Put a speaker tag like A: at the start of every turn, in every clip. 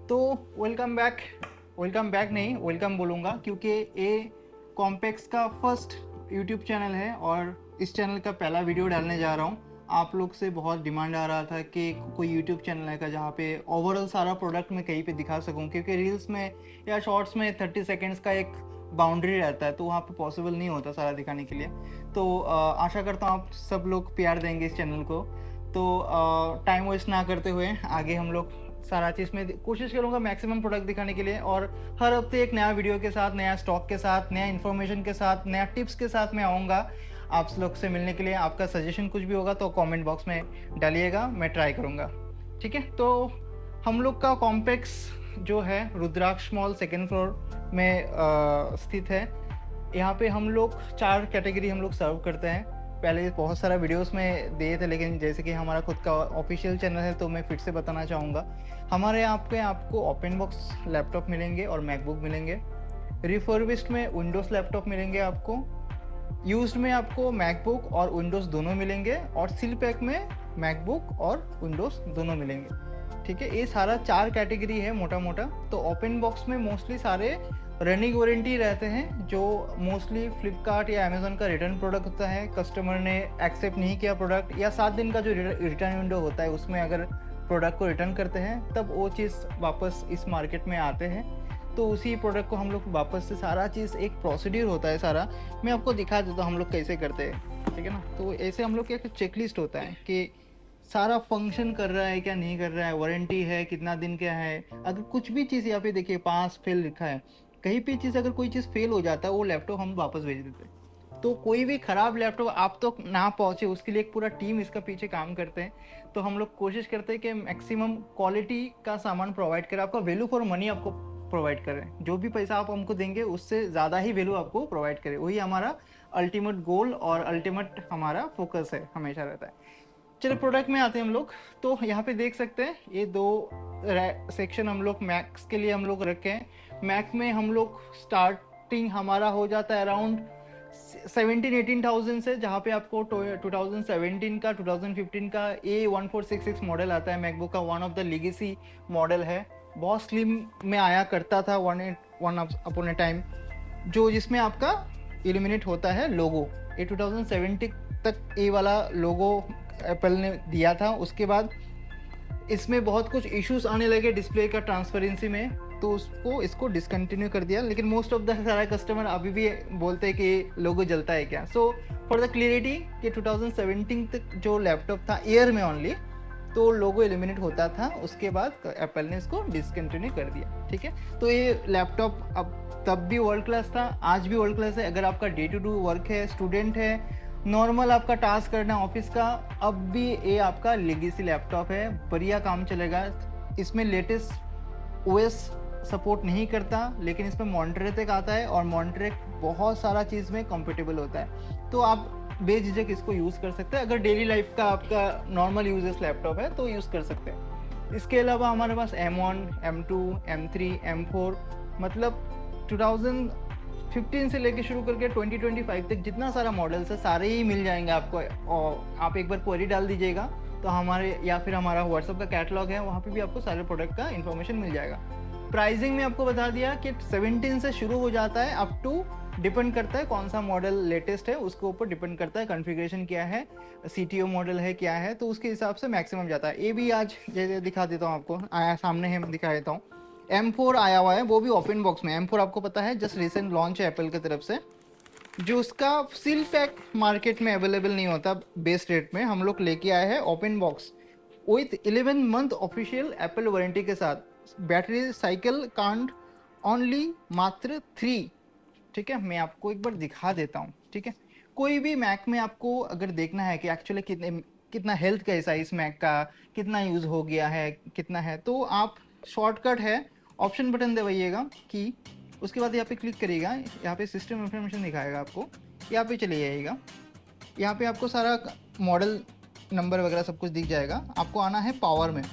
A: तो welcome back नहीं, welcome बोलूँगा, क्योंकि ये कॉम्पेक्स का फर्स्ट यूट्यूब चैनल है और इस चैनल का पहला वीडियो डालने जा रहा हूँ। आप लोग से बहुत डिमांड आ रहा था कि कोई यूट्यूब चैनल है का जहाँ पे ओवरऑल सारा प्रोडक्ट मैं कहीं पे दिखा सकूँ, क्योंकि रील्स में या शॉर्ट्स में 30 सेकेंड्स का एक बाउंड्री रहता है, तो वहाँ पे पॉसिबल नहीं होता सारा दिखाने के लिए। तो आशा करता हूँ आप सब लोग प्यार देंगे इस चैनल को। तो टाइम वेस्ट ना करते हुए आगे हम लोग सारा चीज़ में कोशिश करूँगा मैक्सिमम प्रोडक्ट दिखाने के लिए, और हर हफ्ते एक नया वीडियो के साथ, नया स्टॉक के साथ, नया इन्फॉर्मेशन के साथ, नया टिप्स के साथ मैं आऊँगा आप लोग से मिलने के लिए। आपका सजेशन कुछ भी होगा तो कमेंट बॉक्स में डालिएगा, मैं ट्राई करूँगा। ठीक है, तो हम लोग का कॉम्प्लेक्स जो है रुद्राक्ष मॉल सेकेंड फ्लोर में स्थित है। यहाँ पे हम लोग 4 कैटेगरी हम लोग सर्व करते हैं। पहले बहुत सारा वीडियोस में दिए थे, लेकिन जैसे कि हमारा खुद का ऑफिशियल चैनल है तो मैं फिर से बताना चाहूँगा। हमारे यहाँ पे आपको ओपन बॉक्स लैपटॉप मिलेंगे और मैकबुक मिलेंगे। रिफर्बिश्ड में विंडोज़ लैपटॉप मिलेंगे आपको। यूज्ड में आपको मैकबुक और विंडोज़ दोनों मिलेंगे, और सील पैक में मैकबुक और विंडोज़ दोनों मिलेंगे। ठीक है, ये सारा 4 कैटेगरी है मोटा मोटा। तो ओपन बॉक्स में मोस्टली सारे रनिंग वारंटी रहते हैं, जो मोस्टली फ्लिपकार्ट या अमेजोन का रिटर्न प्रोडक्ट होता है। कस्टमर ने एक्सेप्ट नहीं किया प्रोडक्ट, या 7 दिन का जो रिटर्न विंडो होता है उसमें अगर प्रोडक्ट को रिटर्न करते हैं तब वो चीज़ वापस इस मार्केट में आते हैं। तो उसी प्रोडक्ट को हम लोग वापस से सारा चीज़ एक प्रोसीड्यूर होता है सारा, मैं आपको दिखा देता हूँ हम लोग कैसे करते हैं। ठीक है ना, तो ऐसे हम लोग का एक चेकलिस्ट होता है कि सारा फंक्शन कर रहा है क्या नहीं कर रहा है, वारंटी है कितना दिन क्या है। अगर कुछ भी चीज़ यहाँ पे देखिए पास फेल लिखा है, कहीं भी चीज़ अगर कोई चीज़ फेल हो जाता है वो लैपटॉप हम वापस भेज देते हैं। तो कोई भी ख़राब लैपटॉप आप तो ना पहुँचे उसके लिए एक पूरा टीम इसका पीछे काम करते हैं। तो हम लोग कोशिश करते हैं कि मैक्सिमम क्वालिटी का सामान प्रोवाइड करें, आपका वैल्यू फॉर मनी आपको प्रोवाइड करें। जो भी पैसा आप हमको देंगे उससे ज़्यादा ही वैल्यू आपको प्रोवाइड करें, वही हमारा अल्टीमेट गोल और अल्टीमेट हमारा फोकस है, हमेशा रहता है। चलो प्रोडक्ट में आते हैं हम लोग। तो यहाँ पे देख सकते हैं ये 2 सेक्शन हम लोग मैक्स के लिए हम लोग रखे हैं। मैक में हम लोग स्टार्टिंग हमारा हो जाता है अराउंड 17-18,000 से, जहाँ पे आपको 2017 का 2015 का A1466 मॉडल आता है मैकबुक का। One of the legacy model है, बहुत स्लिम में आया करता था वन अपॉन ए टाइम, जो जिसमें आपका इल्यूमिनेट होता है लोगो। ये 2017 तक ये वाला लोगो एप्पल ने दिया था। उसके बाद इसमें बहुत कुछ इश्यूज आने लगे डिस्प्ले का ट्रांसपेरेंसी में, तो इसको डिसकंटिन्यू कर दिया। लेकिन मोस्ट ऑफ द सारे कस्टमर अभी भी बोलते हैं कि लोगो जलता है क्या। सो फॉर द क्लियरिटी कि 2017 तक जो लैपटॉप था एयर में ओनली, तो लोगो एलिमिनेट होता था। उसके बाद एप्पल ने इसको डिसकंटिन्यू कर दिया। ठीक है, तो ये लैपटॉप अब तब भी वर्ल्ड क्लास था, आज भी वर्ल्ड क्लास है। अगर आपका डे टू डे वर्क है, स्टूडेंट है, नॉर्मल आपका टास्क करना ऑफिस का, अब भी ये आपका लेगेसी लैपटॉप है, बढ़िया काम चलेगा। इसमें लेटेस्ट ओएस सपोर्ट नहीं करता, लेकिन इसमें मॉन्टरे तक आता है, और मॉन्टरे बहुत सारा चीज़ में कंपेटेबल होता है। तो आप बेझिझक इसको यूज़ कर सकते हैं। अगर डेली लाइफ का आपका नॉर्मल यूजेस लैपटॉप है तो यूज़ कर सकते हैं। इसके अलावा हमारे पास M1, M2, M3, M4, मतलब 2015 से लेके शुरू करके 2025 तक जितना सारा मॉडल्स है सारे ही मिल जाएंगे आपको। और आप एक बार क्वेरी डाल दीजिएगा तो हमारे, या फिर हमारा व्हाट्सएप का कैटलॉग है, वहाँ पे भी आपको सारे प्रोडक्ट का इन्फॉर्मेशन मिल जाएगा। प्राइसिंग में आपको बता दिया कि 17 से शुरू हो जाता है, अप टू डिपेंड करता है कौन सा मॉडल लेटेस्ट है, उसके ऊपर डिपेंड करता है कॉन्फ़िगरेशन क्या है, CTO मॉडल है क्या है, तो उसके हिसाब से मैक्सिमम जाता है। ये भी आज जैसे दिखा देता हूँ आपको, आया सामने है, दिखा देता हूँ। M4 आया हुआ है, वो भी ओपन बॉक्स में। M4 आपको पता है जस्ट रिसेंट लॉन्च है एप्पल की तरफ से, जो उसका सील पैक मार्केट में अवेलेबल नहीं होता बेस रेट में, हम लोग लेके आए हैं open box with 11 month official Apple warranty के साथ। बैटरी साइकिल काउंट ओनली मात्र 3। ठीक है, मैं आपको एक बार दिखा देता हूँ। ठीक है, कोई भी मैक में आपको अगर देखना है कि एक्चुअली कितना हेल्थ कैसा है इस मैक का, कितना यूज़ हो गया है, कितना है, तो आप शॉर्टकट है, ऑप्शन बटन दबाइएगा की, उसके बाद यहाँ पे क्लिक करिएगा, यहाँ पे सिस्टम इन्फॉर्मेशन दिखाएगा आपको, यहाँ पे चले जाइएगा। यहाँ पे आपको सारा मॉडल नंबर वगैरह सब कुछ दिख जाएगा। आपको आना है पावर में,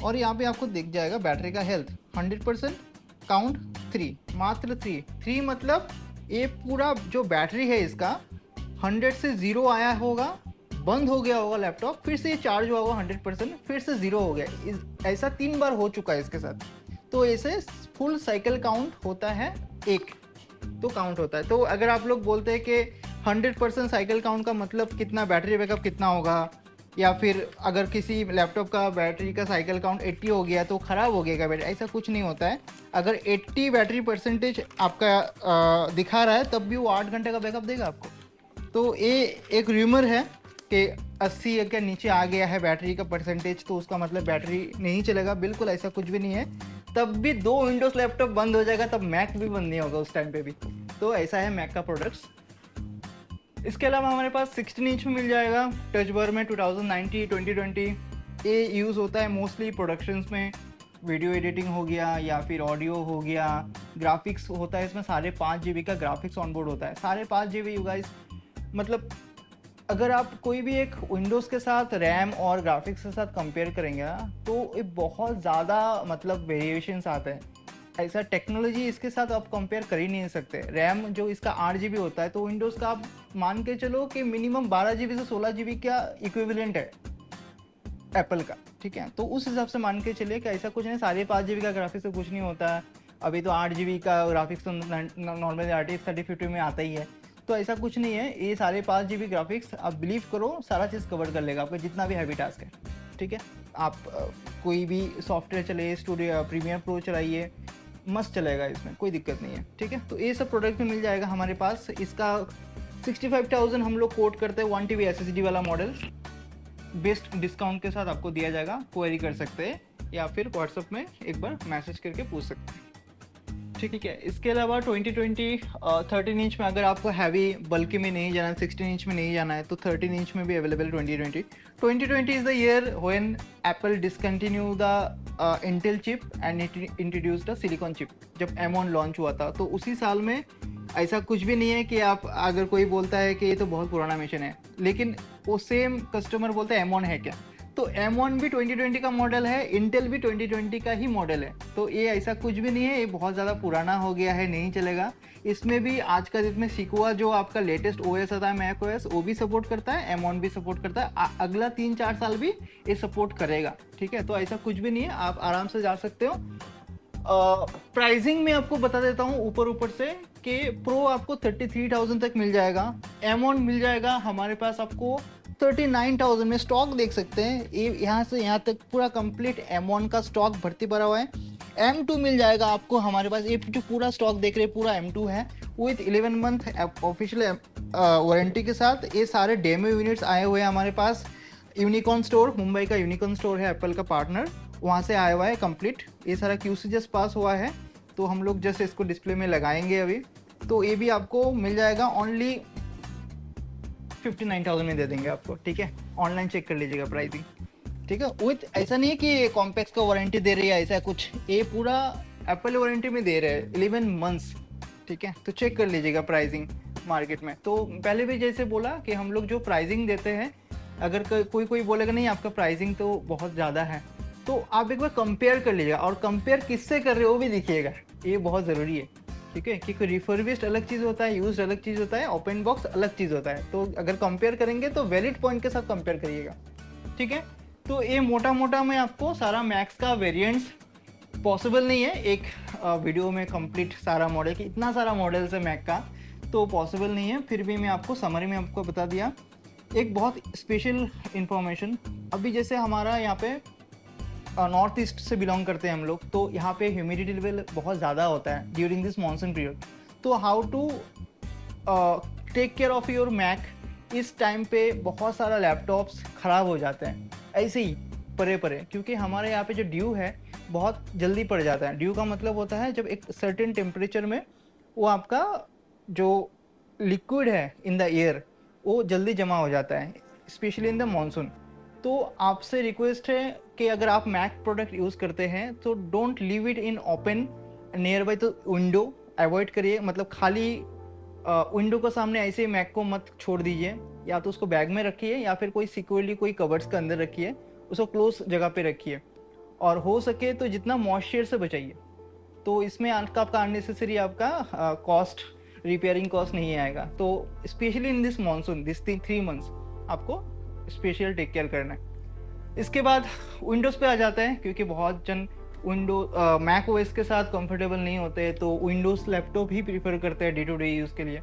A: और यहाँ पे आपको दिख जाएगा बैटरी का हेल्थ 100%, काउंट 3, मात्र 3 मतलब ये पूरा जो बैटरी है इसका 100 से 0 आया होगा, बंद हो गया होगा लैपटॉप, फिर से ये चार्ज हुआ होगा 100%, फिर से 0 हो गया। ऐसा 3 बार हो चुका है इसके साथ। तो ऐसे फुल साइकिल काउंट होता है एक, तो काउंट होता है। तो अगर आप लोग बोलते हैं कि 100% साइकिल काउंट का मतलब कितना, बैटरी बैकअप कितना होगा, या फिर अगर किसी लैपटॉप का बैटरी का साइकिल काउंट 80 हो गया तो ख़राब हो गया बैटरी, ऐसा कुछ नहीं होता है। अगर 80 बैटरी परसेंटेज आपका दिखा रहा है तब भी वो 8 घंटे का बैकअप देगा आपको। तो ये एक र्यूमर है कि 80 के नीचे आ गया है बैटरी का परसेंटेज तो उसका मतलब बैटरी नहीं चलेगा, बिल्कुल ऐसा कुछ भी नहीं है। तब भी 2 विंडोज़ लैपटॉप बंद हो जाएगा तब मैक भी बंद नहीं होगा उस टाइम पे भी। तो ऐसा है मैक का प्रोडक्ट्स। इसके अलावा हमारे पास 16 इंच में मिल जाएगा टच बर में 2090 2020। ये यूज़ होता है मोस्टली प्रोडक्शंस में, वीडियो एडिटिंग हो गया या फिर ऑडियो हो गया, ग्राफिक्स होता है इसमें 5.5 GB का ग्राफिक्स ऑनबोर्ड होता है। 5.5 GB यू गाइस, मतलब अगर आप कोई भी एक विंडोज़ के साथ रैम और ग्राफिक्स के साथ कंपेयर करेंगे ना तो ये बहुत ज़्यादा मतलब वेरिएशंस आते हैं। ऐसा टेक्नोलॉजी इसके साथ आप कंपेयर कर ही नहीं सकते। रैम जो इसका 8 GB होता है तो विंडोज़ का आप मान के चलो कि मिनिमम 12 GB से 16 GB का इक्विवेलेंट है एप्पल का, ठीक है। तो उस हिसाब से मान के चलिए कि ऐसा कुछ नहीं, 5.5 GB का ग्राफिक्स से कुछ नहीं होता है। अभी तो 8 GB का ग्राफिक्स तो नॉर्मली RTX 3050 में आता ही है, तो ऐसा कुछ नहीं है। ये 5.5 GB ग्राफिक्स आप बिलीव करो सारा चीज़ कवर कर लेगा आपका जितना भी हैवी टास्क है, ठीक है। आप कोई भी सॉफ्टवेयर चलाइए, स्टूडियो प्रीमियर प्रो चलाइए, मस्त चलेगा, इसमें कोई दिक्कत नहीं है, ठीक है। तो ये सब प्रोडक्ट में मिल जाएगा हमारे पास। इसका 65,000 हम लोग कोट करते हैं 1 TB SSD वाला मॉडल, बेस्ट डिस्काउंट के साथ आपको दिया जाएगा। क्वेरी कर सकते हैं या फिर व्हाट्सएप में एक बार मैसेज करके पूछ सकते हैं, ठीक है। इसके अलावा 2020 13 इंच में अगर आपको हैवी बल्कि में नहीं जाना है, 16 इंच में नहीं जाना है तो 13 इंच में भी available 2020 is the year when Apple discontinue the Intel chip and introduced the silicon chip. जब M1 लॉन्च हुआ था तो उसी साल में, ऐसा कुछ भी नहीं है कि आप अगर कोई बोलता है कि ये तो बहुत पुराना मिशन है लेकिन वो सेम कस्टमर बोलता है M1 है क्या, तो M1 भी 2020 का मॉडल है, इंटेल भी 2020 का ही मॉडल है। तो ये ऐसा कुछ भी नहीं है, ये बहुत ज़्यादा पुराना हो गया है, नहीं चलेगा। इसमें भी आज का डेट में सिकुआ जो आपका लेटेस्ट OS आता है मैक OS, वो भी सपोर्ट करता है, M1 भी सपोर्ट करता है, अगला 3-4 साल भी ये सपोर्ट करेगा, ठीक है। तो ऐसा कुछ भी नहीं है, आप आराम से जा सकते हो। प्राइसिंग में आपको बता देता हूँ ऊपर से कि प्रो आपको 33,000 तक मिल जाएगा, M1 मिल जाएगा हमारे पास आपको 39,000 में। स्टॉक देख सकते हैं, ये यहाँ से यहाँ तक पूरा कंप्लीट M1 का स्टॉक भर्ती भरा हुआ है। M2 मिल जाएगा आपको हमारे पास, ये जो पूरा स्टॉक देख रहे हैं पूरा M2 है विथ 11 मंथ ऑफिशियल वारंटी के साथ। ये सारे डेमो यूनिट्स आए हुए हैं हमारे पास। यूनिकॉर्न स्टोर, मुंबई का यूनिकॉर्न स्टोर है एप्पल का पार्टनर, वहाँ से आया हुआ है कंप्लीट। ये सारा QC जस्ट पास हुआ है तो हम लोग जस्ट इसको डिस्प्ले में लगाएंगे अभी। तो ये भी आपको मिल जाएगा ओनली 59,000 में दे देंगे आपको, ठीक है। ऑनलाइन चेक कर लीजिएगा प्राइसिंग, ठीक है। विथ ऐसा नहीं है कि कॉम्पैक्स का वारंटी दे रही है ऐसा कुछ, ये पूरा एप्पल वारंटी में दे रहे हैं 11 मंथ्स, ठीक है। तो चेक कर लीजिएगा प्राइसिंग मार्केट में। तो पहले भी जैसे बोला कि हम लोग जो प्राइसिंग देते हैं, अगर कोई बोलेगा नहीं आपका प्राइसिंग तो बहुत ज़्यादा है, तो आप एक बार कंपेयर कर लीजिएगा, और कंपेयर किससे कर रहे हो वो भी दिखिएगा, ये बहुत ज़रूरी है, ठीक है। क्योंकि रिफर्बिश्ड अलग चीज़ होता है, यूज्ड अलग चीज़ होता है, ओपन बॉक्स अलग चीज़ होता है। तो अगर कंपेयर करेंगे तो वैलिड पॉइंट के साथ कंपेयर करिएगा, ठीक है। तो ये मोटा मैं आपको सारा मैक्स का वेरिएंट्स, पॉसिबल नहीं है एक वीडियो में कंप्लीट सारा मॉडल, कि इतना सारा मॉडल्स है मैक का तो पॉसिबल नहीं है, फिर भी मैं आपको समरी में आपको बता दिया। एक बहुत स्पेशल इंफॉर्मेशन, अभी जैसे हमारा यहाँ पे नॉर्थ ईस्ट से बिलोंग करते हैं हम लोग, तो यहाँ पे ह्यूमिडिटी लेवल बहुत ज़्यादा होता है ड्यूरिंग दिस मानसून पीरियड। तो how to take care of your Mac, इस टाइम पे बहुत सारा लैपटॉप्स ख़राब हो जाते हैं ऐसे ही परे, क्योंकि हमारे यहाँ पे जो ड्यू है बहुत जल्दी पड़ जाता है। ड्यू का मतलब होता है जब एक सर्टेन टेम्परेचर में वो आपका जो लिक्विड है इन द एयर वो जल्दी जमा हो जाता है, स्पेशली इन द मानसून। तो आपसे रिक्वेस्ट है कि अगर आप मैक प्रोडक्ट यूज़ करते हैं तो don't leave it in open near by, तो विंडो अवॉइड करिए, मतलब खाली विंडो के सामने ऐसे ही मैक को मत छोड़ दीजिए, या तो उसको बैग में रखिए या फिर कोई सिक्योरली कोई कवर्स के अंदर रखिए, उसको क्लोज जगह पे रखिए, और हो सके तो जितना मॉइस्चर से बचाइए। तो इसमें आपका अननेसेसरी आपका कॉस्ट, रिपेयरिंग कॉस्ट नहीं आएगा। तो specially in this monsoon, this 3 months आपको स्पेशल टेक केयर करना है। इसके बाद विंडोज़ पे आ जाते हैं, क्योंकि बहुत जन विंडो मैक ओएस के साथ कंफर्टेबल नहीं होते तो विंडोज़ लैपटॉप ही प्रीफर करते हैं डे टू डे यूज़ के लिए।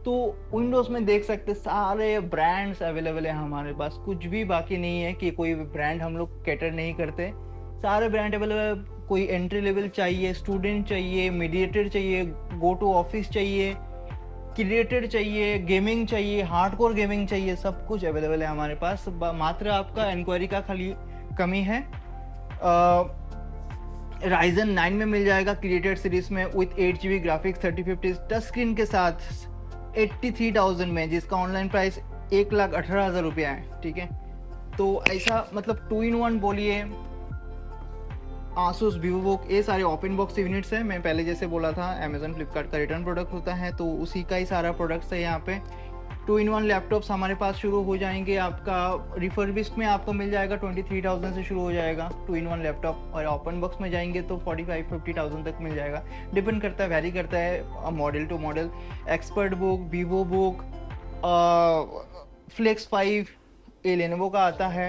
A: तो विंडोज़ में देख सकते सारे ब्रांड्स अवेलेबल है हमारे पास, कुछ भी बाकी नहीं है कि कोई ब्रांड हम लोग कैटर नहीं करते, सारे ब्रांड अवेलेबल। कोई एंट्री लेवल चाहिए, स्टूडेंट चाहिए, मीडिएटर चाहिए, गो टू ऑफिस चाहिए, क्रिएटेड चाहिए, गेमिंग चाहिए, हार्डकोर गेमिंग चाहिए, सब कुछ अवेलेबल है हमारे पास। मात्र आपका इंक्वायरी का खाली कमी है। राइजन 9 में मिल जाएगा क्रिएटेड सीरीज में with 8 GB graphics 3050 touch screen के साथ 83,000 में, जिसका ऑनलाइन प्राइस 1,18,000 रुपया है। ठीक है, तो ऐसा मतलब 2-in-1 बोलिए। आसूस, वीवोबुक, ये सारे ओपन बॉक्स यूनिट्स हैं। मैं पहले जैसे बोला था अमेजन फ्लिपकार्ट का रिटर्न प्रोडक्ट होता है, तो उसी का ही सारा प्रोडक्ट्स है यहाँ पे। 2-in-1 लैपटॉप्स हमारे पास शुरू हो जाएंगे। आपका रिफर्बिश्ड में आपको मिल जाएगा 23,000 से शुरू हो जाएगा 2-in-1 लैपटॉप, और ओपन बॉक्स में जाएंगे तो 45-50,000 तक मिल जाएगा। डिपेंड करता है, वैरी करता है model to model. Expert book, Vivo book, flex 5 ये लेनोवो का आता है,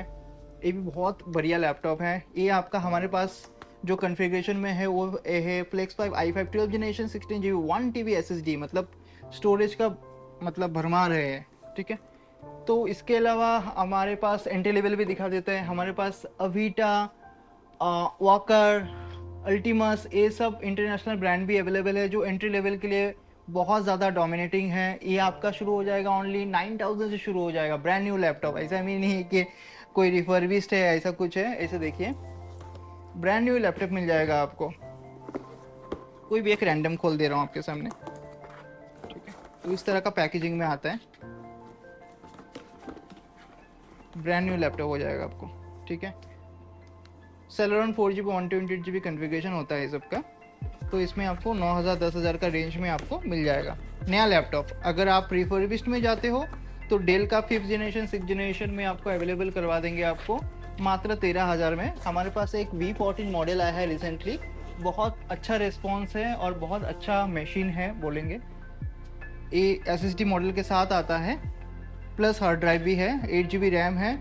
A: ये भी बहुत बढ़िया लैपटॉप है। ये आपका हमारे पास जो कॉन्फ़िगरेशन में है वो है Flex 5 i5 12 generation 16 GB 1 TB SSD, मतलब स्टोरेज का मतलब भरमार है। ठीक है, तो इसके अलावा हमारे पास एंट्री लेवल भी दिखा देते हैं। हमारे पास अवीटा, वॉकर, अल्टीमस, ये सब इंटरनेशनल ब्रांड भी अवेलेबल है जो एंट्री लेवल के लिए बहुत ज़्यादा डोमिनेटिंग है। ये आपका शुरू हो जाएगा ओनली 9,000 से शुरू हो जाएगा ब्रांड न्यू लैपटॉप। ऐसा भी नहीं है कि कोई रिफर्बिश्ड है, ऐसा कुछ है। ऐसे देखिए, ब्रांड न्यू लैपटॉप मिल जाएगा आपको। कोई भी एक रैंडम खोल दे रहा हूँ आपके सामने। ठीक है, तो इस तरह का पैकेजिंग में आता है, ब्रांड न्यू लैपटॉप हो जाएगा आपको। ठीक है, सेलेरॉन 4GB 128GB कॉन्फ़िगरेशन होता है सबका, तो इसमें आपको 9,000 10,000 का रेंज में आपको मिल जाएगा नया लैपटॉप। अगर आप रिफर्बिश्ड में जाते हो तो डेल का 5th जनरेशन 6th जनरेशन में आपको अवेलेबल करवा देंगे आपको मात्र 13,000 में। हमारे पास एक V14 मॉडल आया है रिसेंटली, बहुत अच्छा रिस्पॉन्स है और बहुत अच्छा मशीन है बोलेंगे। ये SSD मॉडल के साथ आता है, प्लस हार्ड ड्राइव भी है, 8 GB रैम है,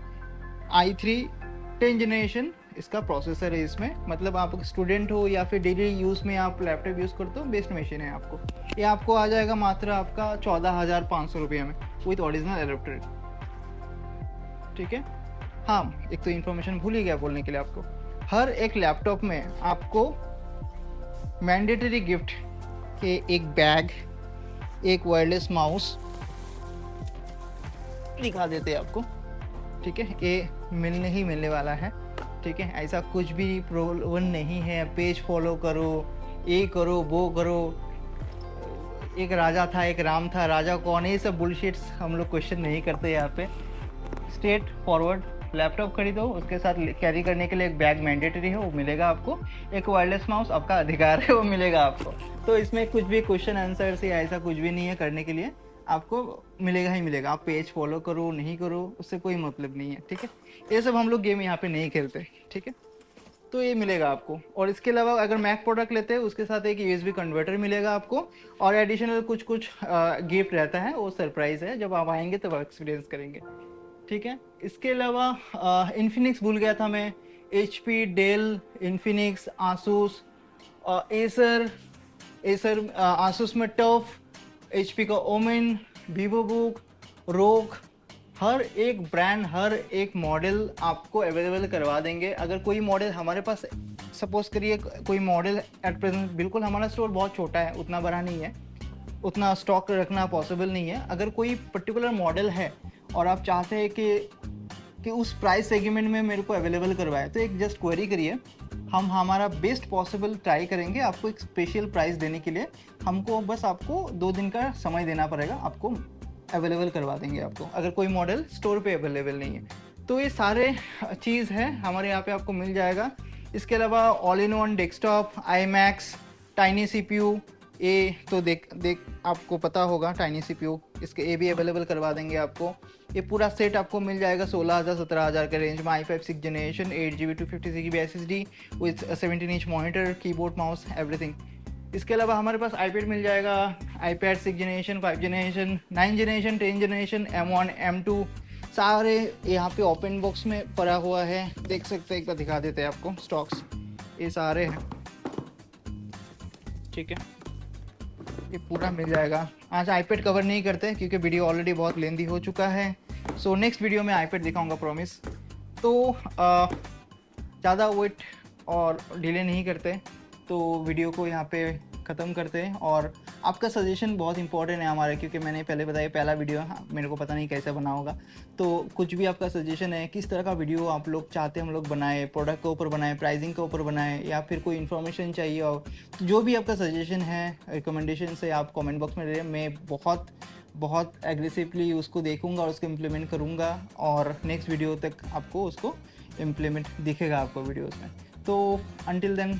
A: i3 10th जनरेशन इसका प्रोसेसर है इसमें। मतलब आप स्टूडेंट हो या फिर डेली यूज़ में आप लैपटॉप यूज़ करते हो, बेस्ट मशीन है आपको। ये आपको आ जाएगा मात्र आपका 14,500 रुपये में विथ ओरिजिनल एडेप्टर। ठीक है, हाँ एक तो इन्फॉर्मेशन भूल ही गया बोलने के लिए आपको, हर एक लैपटॉप में आपको मैंडेटरी गिफ्ट के एक बैग, एक वायरलेस माउस दिखा देते हैं आपको। ठीक है, ये मिलने ही मिलने वाला है। ठीक है, ऐसा कुछ भी प्रोवन नहीं है, पेज फॉलो करो, ये करो, वो करो, एक राजा था एक राम था, राजा कौन है, ये सब बुलशिट्स हम लोग क्वेश्चन नहीं करते यहाँ पे। स्ट्रेट फॉरवर्ड लैपटॉप खरीदो, उसके साथ कैरी करने के लिए एक बैग मैंडेटरी है, वो मिलेगा आपको। एक वायरलेस माउस आपका अधिकार है, वो मिलेगा आपको। तो इसमें कुछ भी क्वेश्चन आंसर से ऐसा कुछ भी नहीं है करने के लिए, आपको मिलेगा ही मिलेगा। आप पेज फॉलो करो नहीं करो उससे कोई मतलब नहीं है। ठीक है, ये सब हम लोग गेम यहाँ पे नहीं खेलते। ठीक है, तो ये मिलेगा आपको। और इसके अलावा अगर मैक प्रोडक्ट लेते हैं उसके साथ एक USB कन्वर्टर मिलेगा आपको, और एडिशनल कुछ कुछ गिफ्ट रहता है, वो सरप्राइज़ है, जब आप आएंगे तब एक्सपीरियंस करेंगे। ठीक है, इसके अलावा इन्फिनिक्स भूल गया था मैं, HP, Dell, Infinix, Asus, Acer, Asus में टफ, HP का ओमेन, वीवोबुक, रोग, हर एक ब्रांड हर एक मॉडल आपको अवेलेबल करवा देंगे। अगर कोई मॉडल हमारे पास, सपोज करिए कोई मॉडल एट प्रेजेंट, बिल्कुल हमारा स्टोर बहुत छोटा है, उतना बड़ा नहीं है, उतना स्टॉक रखना पॉसिबल नहीं है। अगर कोई पर्टिकुलर मॉडल है और आप चाहते हैं कि उस प्राइस सेगमेंट में मेरे को अवेलेबल करवाए, तो एक जस्ट क्वेरी करिए, हम हमारा बेस्ट पॉसिबल ट्राई करेंगे आपको एक स्पेशल प्राइस देने के लिए। हमको बस आपको 2 दिन का समय देना पड़ेगा, आपको अवेलेबल करवा देंगे आपको, अगर कोई मॉडल स्टोर पे अवेलेबल नहीं है। तो ये सारे चीज़ है हमारे यहाँ पे आपको मिल जाएगा। इसके अलावा all in one desktop, iMac, tiny CPU, ये तो देख आपको पता होगा टाइनी CPU, इसके ये भी अवेलेबल करवा देंगे आपको। ये पूरा सेट आपको मिल जाएगा 16,000 17,000 के रेंज में। i5 6th generation 8 GB 256 GB SSD with 17-inch monitor, keyboard, mouse, everything. इसके अलावा हमारे पास iPad मिल जाएगा, iPad 6th generation, 5th generation, 9th generation, 10th generation, M1 M2 सारे यहाँ पे ओपन बॉक्स में पड़ा हुआ है, देख सकते हैं। एक बार दिखा देते हैं आपको स्टॉक्स। ये सारे हैं, ठीक है, ये पूरा मिल जाएगा। आज आईपैड कवर नहीं करते क्योंकि वीडियो ऑलरेडी बहुत लेंदी हो चुका है। सो नेक्स्ट वीडियो में आईपैड दिखाऊंगा, प्रॉमिस। तो ज़्यादा वेट और डिले नहीं करते, तो वीडियो को यहाँ पे ख़त्म करते हैं। और आपका सजेशन बहुत इंपॉर्टेंट है हमारे, क्योंकि मैंने पहले बताया पहला वीडियो है, मेरे को पता नहीं कैसे बना होगा। तो कुछ भी आपका सजेशन है, किस तरह का वीडियो आप लोग चाहते हैं हम लोग बनाए, प्रोडक्ट के ऊपर बनाए, प्राइसिंग के ऊपर बनाए, या फिर कोई इन्फॉर्मेशन चाहिए हो, तो जो भी आपका सजेशन है, रिकमेंडेशन से आप कमेंट बॉक्स में दे, मैं बहुत बहुत एग्रेसिवली उसको देखूंगा और उसको इम्प्लीमेंट करूंगा, और नेक्स्ट वीडियो तक आपको उसको इम्प्लीमेंट दिखेगा आपको वीडियोस में। तो अंटिल देन